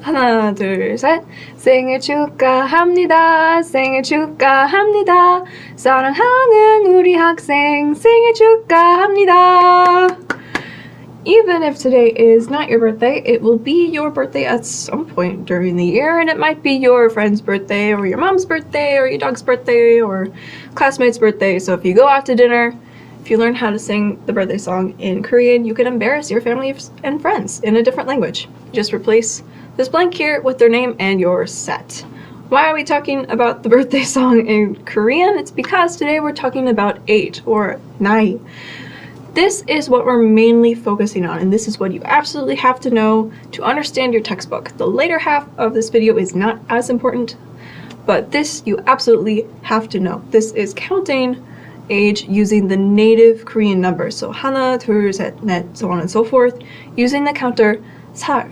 하나, 둘, 셋. 생일 축하합니다. 생일 축하합니다. 사랑하는 우리 학생 생일 축하합니다. Even if today is not your birthday, it will be your birthday at some point during the year, and it might be your friend's birthday, or your mom's birthday, or your dog's birthday, or classmate's birthday. So if you go out to dinner, if you learn how to sing the birthday song in Korean, you can embarrass your family and friends in a different language. Just replace this blank here with their name and you're set. Why are we talking about the birthday song in Korean? It's because today we're talking about age, or 나이. This is what we're mainly focusing on, and this is what you absolutely have to know to understand your textbook. The later half of this video is not as important, but this you absolutely have to know. This is counting age using the native Korean numbers. So 하나, 둘, 셋, 넷, so on and so forth, using the counter 살.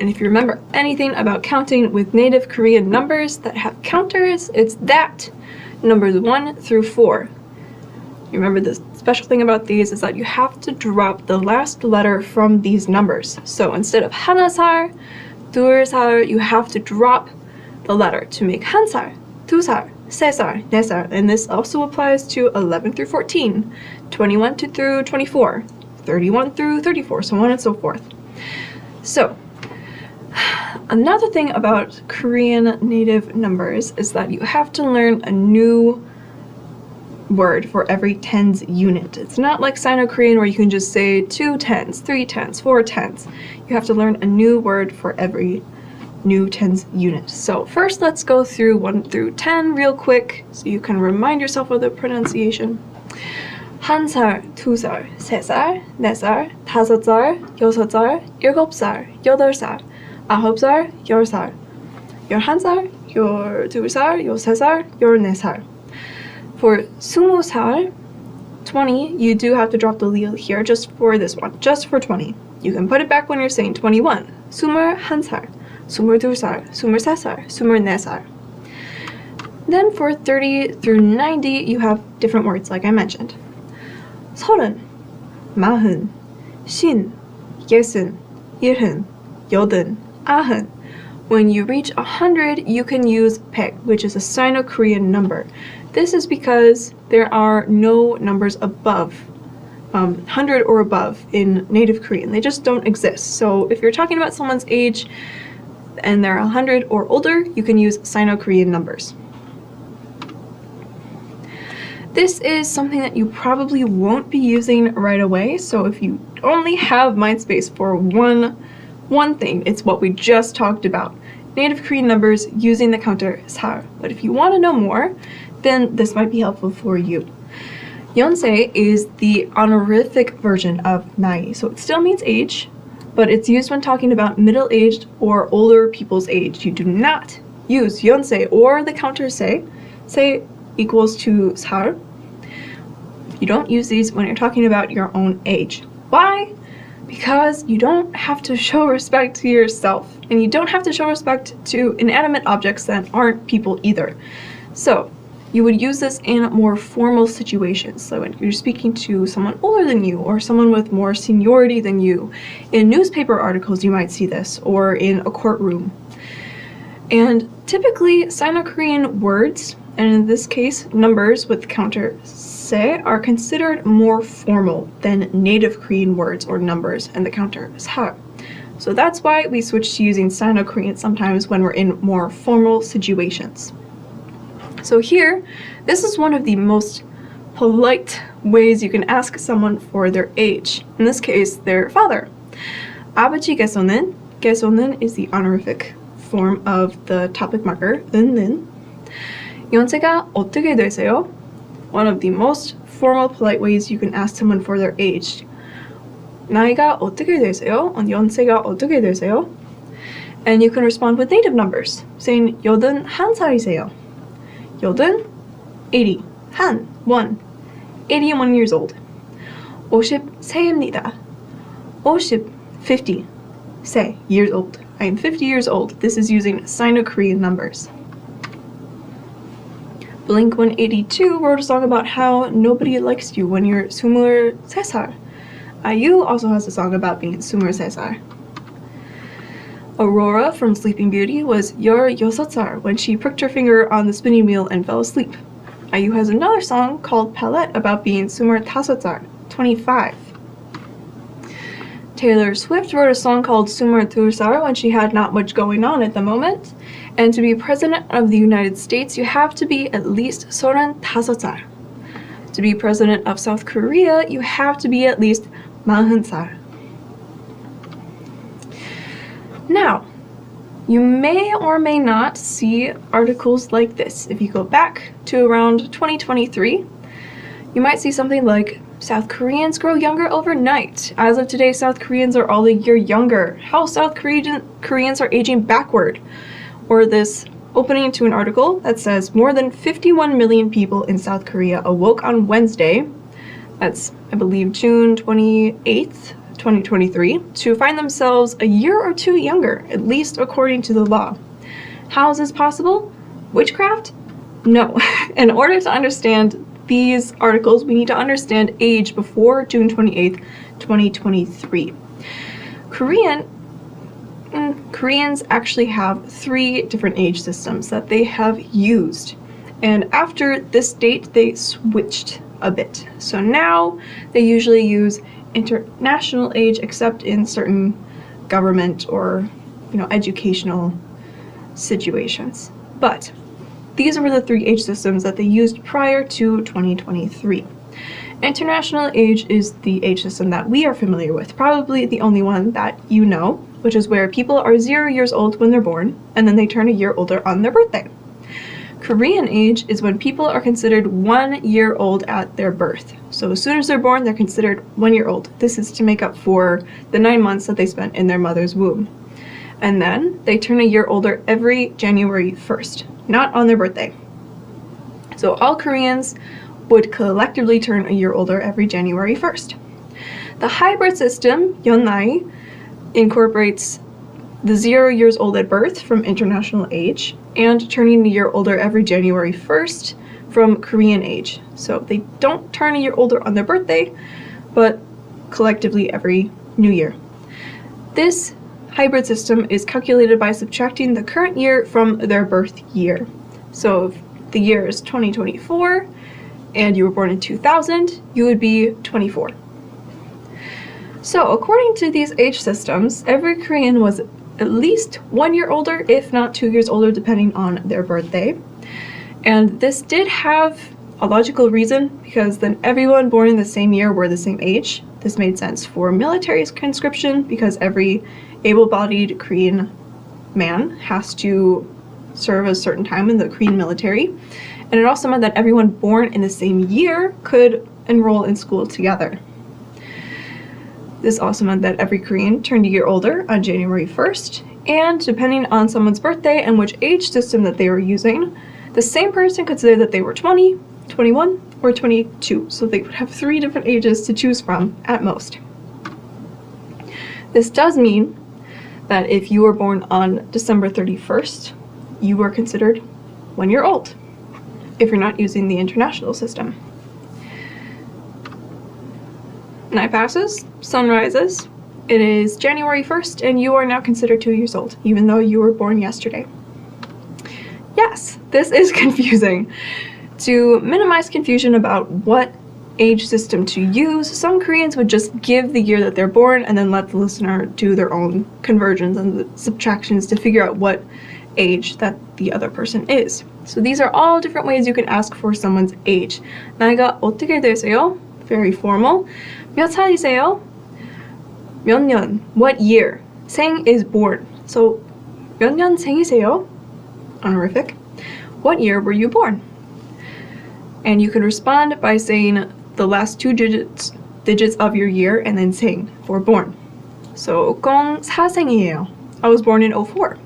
And if you remember anything about counting with native Korean numbers that have counters, it's that, numbers 1 through 4. You remember the special thing about these is that you have to drop the last letter from these numbers. So instead of 하나 살, 둘 살, you have to drop the letter to make 한 살, 두 살, 세 살, 네 살. And this also applies to 11 through 14, 21 through 24, 31 through 34, so on and so forth. So, another thing about Korean native numbers is that you have to learn a new word for every tens unit. It's not like Sino-Korean where you can just say 2 tens, 3 tens, 4 tens. You have to learn a new word for every new tens unit. So first let's go through 1 through 10 real quick so you can remind yourself of the pronunciation. 한 살, 두 살, 세 살, 네 살, 다섯 살, 여섯 살, 일곱 살, 여덟 살, 아홉 살, 열 살, 열한 살, 열두 살, 열세 살, 열네 살. For 20살, 20, you do have to drop the lil here just for this one, just for 20. You can put it back when you're saying 21. 21살, 22살, 23살, 24살. Then for 30 through 90, you have different words like I mentioned. 서른, 마흔, 쉰, 예순, 일흔, 여든, 아흔. When you reach 100, you can use 백, which is a Sino-Korean number. This is because there are no numbers above 100 or above in native Korean. They just don't exist. So if you're talking about someone's age and they're 100 or older, you can use Sino-Korean numbers. This is something that you probably won't be using right away. So if you only have mind space for one thing, it's what we just talked about. Native Korean numbers using the counter 살. But if you want to know more, then this might be helpful for you. 연세 is the honorific version of 나이. So it still means age, but it's used when talking about middle-aged or older people's age. You do not use 연세 or the counter 세. 세 equals to 살. You don't use these when you're talking about your own age. Why? Because you don't have to show respect to yourself, and you don't have to show respect to inanimate objects that aren't people either. So, you would use this in more formal situations. So when you're speaking to someone older than you or someone with more seniority than you. In newspaper articles, you might see this, or in a courtroom. And typically, Sino-Korean words, and in this case, numbers with counter se, are considered more formal than native Korean words or numbers and the counter 살. So that's why we switch to using Sino-Korean sometimes when we're in more formal situations. So here, this is one of the most polite ways you can ask someone for their age. In this case, their father. 아버지께서는, 께서는 is the honorific form of the topic marker, 는. 연세가 어떻게 되세요? One of the most formal, polite ways you can ask someone for their age. 나이가 어떻게 되세요? 연세가 어떻게 되세요? And you can respond with native numbers, saying 81살이세요. 여든, 80, 한, 1, 81 years old. 50세입니다. 50, 세, years old. I am 50 years old. This is using Sino-Korean numbers. Blink-182 wrote a song about how nobody likes you when you're 23살. IU also has a song about being 23살. Aurora from Sleeping Beauty was 16살 when she pricked her finger on the spinning wheel and fell asleep. IU has another song called Palette about being 25살, 25. Taylor Swift wrote a song called 22살 when she had not much going on at the moment. And to be president of the United States, you have to be at least 35살. To be president of South Korea, you have to be at least 40살. Now, you may or may not see articles like this. If you go back to around 2023, you might see something like, South Koreans grow younger overnight. As of today, South Koreans are all a year younger. How South Koreans are aging backward. Or this opening to an article that says, more than 51 million people in South Korea awoke on Wednesday, that's, I believe, June 28th, 2023, to find themselves a year or two younger, at least according to the law. How is this possible? Witchcraft? No. In order to understand these articles, we need to understand age before June 28th, 2023. Koreans actually have 3 different age systems that they have used. And after this date, they switched a bit. So now they usually use international age, except in certain government or, educational situations. But these were the 3 age systems that they used prior to 2023. International age is the age system that we are familiar with, probably the only one that you know, which is where people are 0 years old when they're born, and then they turn a year older on their birthday. Korean age is when people are considered 1 year old at their birth. So as soon as they're born, they're considered 1 year old. This is to make up for the 9 months that they spent in their mother's womb. And then they turn a year older every January 1st, not on their birthday. So all Koreans would collectively turn a year older every January 1st. The hybrid system, 나이, incorporates the 0 years old at birth from international age and turning a year older every January 1st from Korean age. So they don't turn a year older on their birthday, but collectively every new year. This hybrid system is calculated by subtracting the current year from their birth year. So if the year is 2024 and you were born in 2000, you would be 24. So according to these age systems, every Korean was at least 1 year older, if not 2 years older, depending on their birthday. And this did have a logical reason, because then everyone born in the same year were the same age. This made sense for military conscription, because every able-bodied Korean man has to serve a certain time in the Korean military. And it also meant that everyone born in the same year could enroll in school together. This also meant that every Korean turned a year older on January 1st, and depending on someone's birthday and which age system that they were using, the same person could say that they were 20, 21, or 22, so they would have 3 different ages to choose from at most. This does mean that if you were born on December 31st, you were considered 1 year old, if you're not using the international system. Night passes, sun rises. It is January 1st, and you are now considered 2 years old, even though you were born yesterday. Yes, this is confusing. To minimize confusion about what age system to use, some Koreans would just give the year that they're born and then let the listener do their own conversions and the subtractions to figure out what age that the other person is. So these are all different ways you can ask for someone's age. 나이가 어떻게 되세요? Very formal. 몇 살이세요? 몇 년? What year? 생 is born. So 몇 년생이세요? Honorific. What year were you born? And you can respond by saying the last 2 digits of your year and then 생 for born. So 04생이에요. I was born in 04.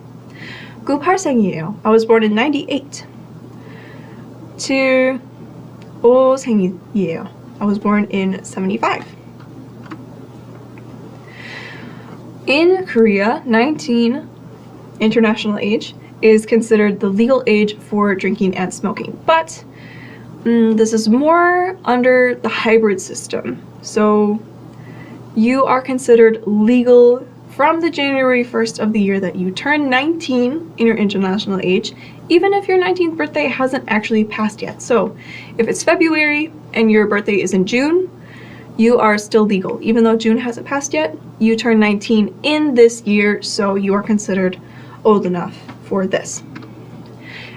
98생이에요. I was born in 98. 75생이에요. I was born in 75. In Korea, 19, international age, is considered the legal age for drinking and smoking. But this is more under the hybrid system. So you are considered legal from the January 1st of the year that you turn 19 in your international age, even if your 19th birthday hasn't actually passed yet. So if it's February and your birthday is in June, you are still legal. Even though June hasn't passed yet, you turn 19 in this year, so you are considered old enough for this.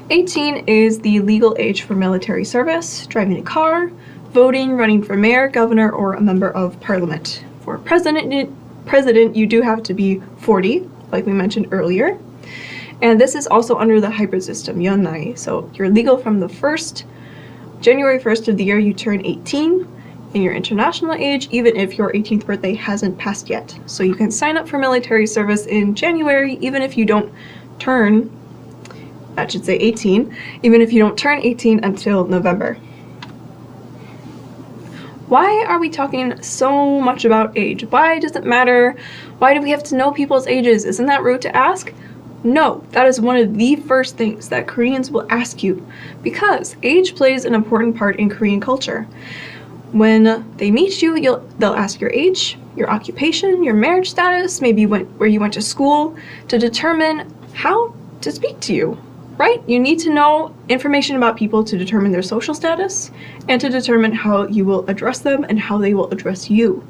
18 is the legal age for military service, driving a car, voting, running for mayor, governor, or a member of parliament. For president, you do have to be 40, like we mentioned earlier. And this is also under the hybrid system, 나이. So you're legal from the January 1st of the year you turn 18 in your international age, even if your 18th birthday hasn't passed yet. So you can sign up for military service in January, even if you don't turn, I should say 18, even if you don't turn 18 until November. Why are we talking so much about age? Why does it matter? Why do we have to know people's ages? Isn't that rude to ask? No, that is one of the first things that Koreans will ask you, because age plays an important part in Korean culture. When they meet you, they'll ask your age, your occupation, your marriage status, maybe where you went to school, to determine how to speak to you. Right? You need to know information about people to determine their social status and to determine how you will address them and how they will address you.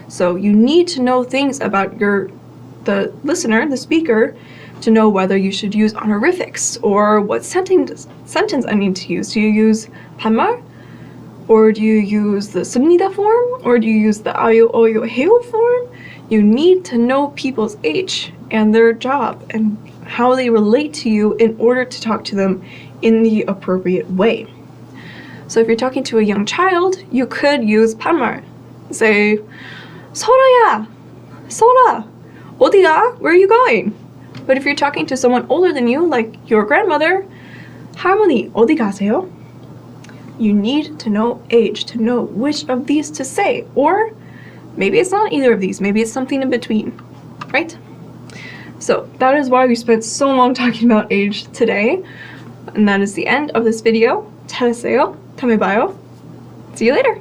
So you need to know things about the listener, the speaker, to know whether you should use honorifics or what sentence I need to use. Do you use 반말? Or do you use the 씁니다 form? Or do you use the 아유, 어유, 해요 form? You need to know people's age and their job and how they relate to you in order to talk to them in the appropriate way. So if you're talking to a young child, you could use 반말. Say, 설아야, 설아, 어디가? Where are you going? But if you're talking to someone older than you, like your grandmother, 할머니, 어디 가세요? You need to know age, to know which of these to say. Or maybe it's not either of these, maybe it's something in between, right? So that is why we spent so long talking about age today. And that is the end of this video. 잘했어요. 다음에 봐요. See you later.